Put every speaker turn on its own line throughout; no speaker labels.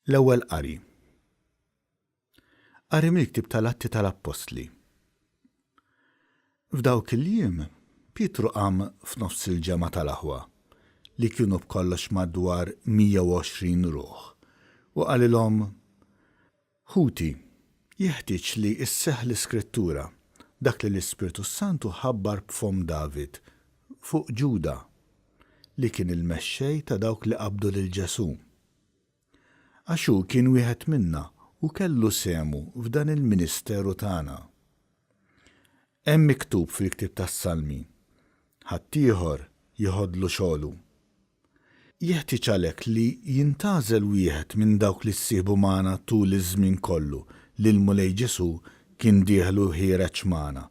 L-ewwel qari. Qari mill-Ktieb tal-Atti tal-Apostli. F'dawk il-jiem, Pietru qam f'nofs il-ġemgħa tal-aħwa li kienu b'kollox madwar 120 ruħ u qalilhom: Ħuti, jeħtieġ li isseħħ l-Iskrittura dak li l-Ispiritu Santu ħabbar b'fom David fuq Ġuda li kien il-mexxej ta' dawk li qabdu lil Ġesu. Għax hu kien wieħed minna u kellu semu f'dan il-ministeru tagħna. Hemm miktub fil-Ktieb tas-Salmi: ħaddieħor jieħodlu xogħlu. Jeħtieġ għalhekk li jintgħażel wieħed minn dawk li ssieħbu magħna tul iż-żmien kollu li l-Mulej Ġesu kien dieħlu ħireġ magħna.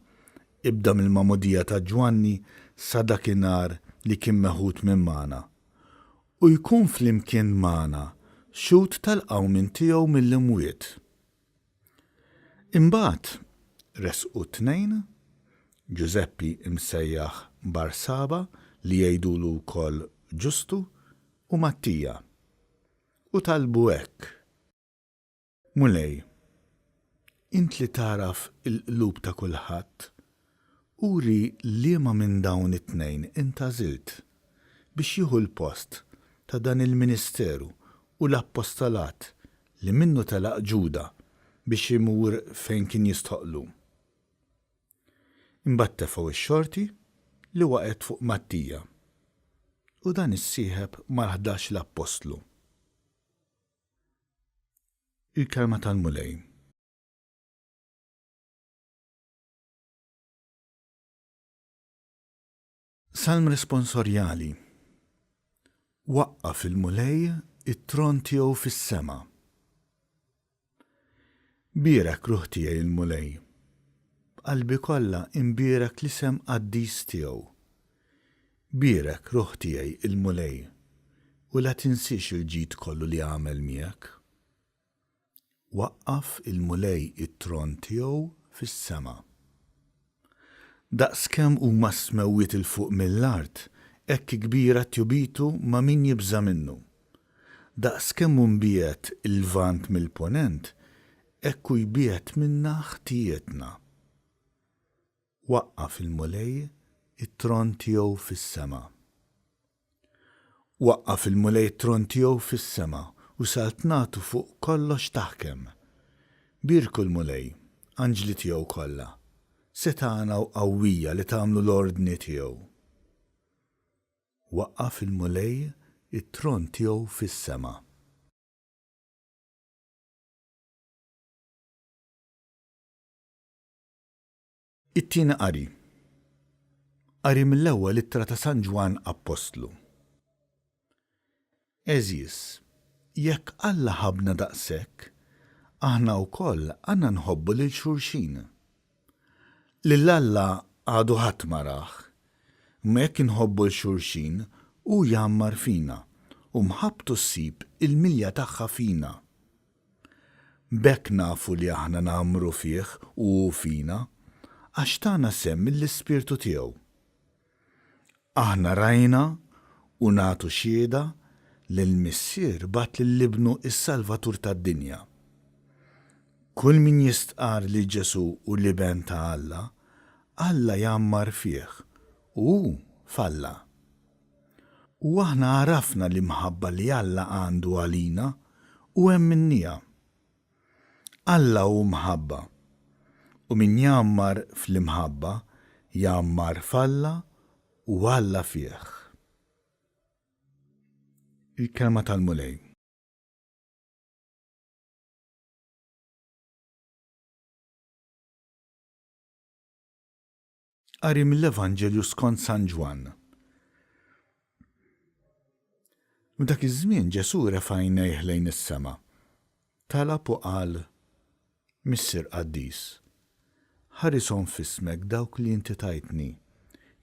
Ibda mill-magħmudija ta' Ġwanni sa dakinhar li kien meħud minn magħna. U jkun flimkien magħna xut tal-qawmin tiegħu mill-imwiet. Imbagħad resqu tnejn, Ġuseppi imsejjaħ Barsaba li jgħidulu wkoll Ġustu u Mattija, u talbu hekk: Mulej, int li taraf il-qlub ta' kulħadd, uri liema minn dawn it-tnejn intgħażilt biex jieħu l-post ta' dan il-ministeru u l-appostolat li minnu telaq Ġuda biex imur fejn kien jistoqlu. Imbagħad tefgħu ix-xorti li waqgħet fuq Mattija u dan issieħeb mal-11 l-Apostlu. Il-kelma tal-Mulej. Salm responsorjali. Waqqaf il-Mulej it-tron tiegħu fis-sema. Bierek ruħ tiegħi il-Mulej, qalbi kollha imbierek l-isem qaddis tiegħu. Bierek ruħ tiegħi il-Mulej u la tinsix il-ġid kollu li għamel miegħek. Waqqaf il-Mulej it-tron tiegħu fis-sema. Daqskemm huma smewwiet il fuq mill-art, hekk kbira tjubitu ma' min jibża minnu. Daqskemm mbiet il-vant mill-ponent, hekk jbiet minna ħtietna. Waqqaf il-Mulej it-tron tiegħu fis-sema. Waqqaf il-Mulej it-tron tiegħu fis-sema u saltnatu fuq kollox taħkem. Birku l-Mulej, anġli tiegħu kollha, setana u qawwija li tagħmlu l-ordni tiegħu. Waqqaf il-Mulej it-tron tiegħu fis-sema. It-tieni qari. Qari mill-ewwel ittra ta' San Ġwan Apostlu. Eżis, jekk Alla ħabna daqshekk, aħna wkoll għandna nħobbu lil xulxin. Lil Alla għadu ħadd ma rah, ma jekk inħobbu l-xulxin hu jammar fina u mħabbtu ssib il-milja tagħha fina. B'hekk nafu li aħna nagħmru fih u fina għax tagħna semm mill-Ispirtu tiegħu. Aħna rajna u nagħtu xhieda li l-Missier bat lill-Ibnu is-Salvatur tad-dinja. Kull min jistqar li Ġesu u l-Iben ta' Alla, Alla jammar fih u falla. U aħna għarafna l-imħabba li Alla għandu għalina u hemm minnija. Alla hu mħabba u min jammar fl-imħabba jammar f'Alla u Alla fih. Il-kelma tal-Mulej. Qari mill-Evanġelju skont San Ġwan. F'dak iż-żmien Ġesu refa' għajnejh lejn is-sema. Talab u qal: Missier Qaddis, ħarishom f'ismek dawk li inti tajtni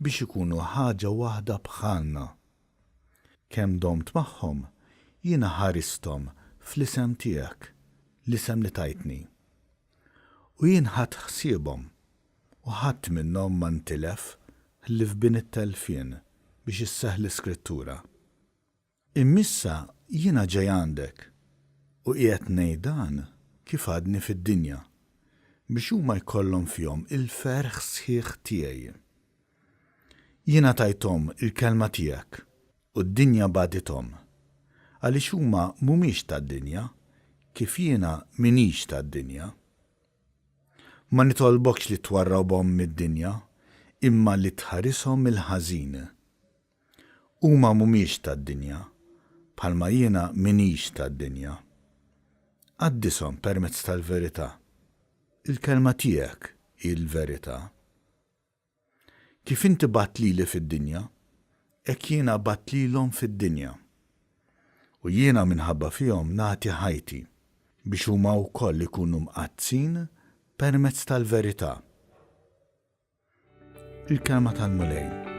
biex ikunu ħaġa waħda bħalna. Kemm domt magħhom, jiena ħaristhom fl-isem tiegħek, l-isem li tajtni. U jien ħadd ħsiebhom u ħadd minnhom ma ntilef ħli f'bin it-telfien biex isseħħ l-Iskrittura. Immissa jiena ġej għandek, u ħadd minnhom ma ntilef ħli f'bin it-telfien biex isseħħ l-Iskrittura. Immissa jiena ġej għandek, u ħadd minnhom ma ntilef ħli f'bin it-telfien biex isseħħ l-Iskrittura. u qiegħed ngħid dan kif għadni fid-dinja biex huma jkollhom fihom il-ferħ sħiħ tiegħi. Jiena tajthom il-kelma tiegħek u d-dinja badithom għaliex huma mhumiex tad-dinja kif jiena minix tad-dinja. Ma nitolbokx li twarrawhom mid-dinja imma li tħarishom mill-ħażin. Huma mhumiex tad-dinja bħalma jiena minix tad-dinja. Għaddishom permezz tal-verità. Il-kelma tiegħek hi l-verità. Kif inti bat lili fid-dinja, hekk jiena bat lilhom fid-dinja. U jiena minħabba fihom nagħti ħajti biex huma wkoll ikunu mqazzin permezz tal-verità. Il-kelma tal-Mulej.